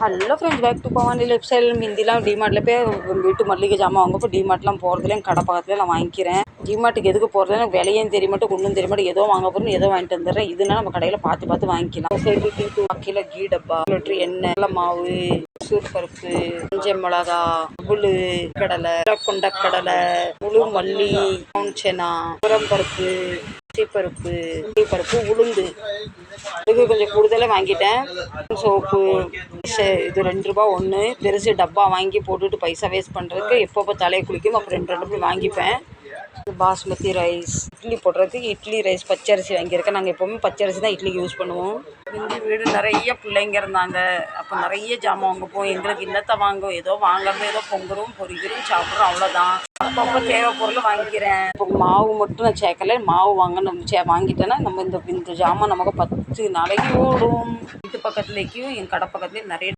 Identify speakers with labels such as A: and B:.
A: Hello friends, back to Bhavani lifestyle. மிந்திலாம் டிமார்ட்டில் போய் வீட்டு மல்லிகை ஜாமான் வாங்க போய் டிமார்ட்லாம் போகிறதுலையும் கடை பக்கத்தில் நான் வாங்கிக்கிறேன். டிமார்ட்டுக்கு எதுக்கு போகிறது, எனக்கு விலையும் தெரிய மாட்டேன், ஒன்றும் தெரிய மாட்டேன். ஏதோ வாங்க போகிறோம், ஏதோ வாங்கிட்டு வந்துடுறேன். இதுனா நம்ம கடையில் பார்த்து பார்த்து வாங்கிக்கலாம். சைடு டீ 2 கிலோ கீ டப்பா, லிட்டரு எண்ணெய், கடலை மாவு, சூர் பருப்பு, மஞ்சள் மிளகா, புழு கடலை, கொண்டக்கடலை, முழு மல்லி, செனா, பருப்பு, பருப்பு, பருப்பு, உளுந்து. இது கொஞ்சம் கூடுதலாக வாங்கிட்டேன். சோப்பு இது 2 ரூபா ஒன்று. பெருசு டப்பா வாங்கி போட்டுட்டு பைசா வேஸ்ட் பண்ணுறதுக்கு எப்பப்போ தலையை குளிக்கும் அப்போ 2 வாங்கிப்பேன். பாஸ்மதி ரைஸ், இட்லி போடுறதுக்கு இட்லி ரைஸ் பச்சரிசி வாங்கியிருக்கேன். நாங்கள் எப்போவுமே பச்சரிசி தான் இட்லிக்கு யூஸ் பண்ணுவோம். இந்த வீடு நிறைய பிள்ளைங்க இருந்தாங்க. அப்போ நிறைய ஜாமான் வாங்கப்போம். எங்களுக்கு இன்னத்தை வாங்கும், ஏதோ வாங்குறது, ஏதோ பொங்குறோம் பொரிக்கிறோம் சாப்பிட்றோம், அவ்வளோதான். அப்பப்போ தேவை பொருள் வாங்கிக்கிறேன். இப்போ மாவு மட்டும் நான் சேர்க்கலை, மாவு வாங்கிட்டேன்னா நம்ம இந்த ஜாமான் நமக்கு 10 நாளைக்கு ஓடும். வீட்டு பக்கத்துலேயும் என் கடை பக்கத்துலேயும் நிறைய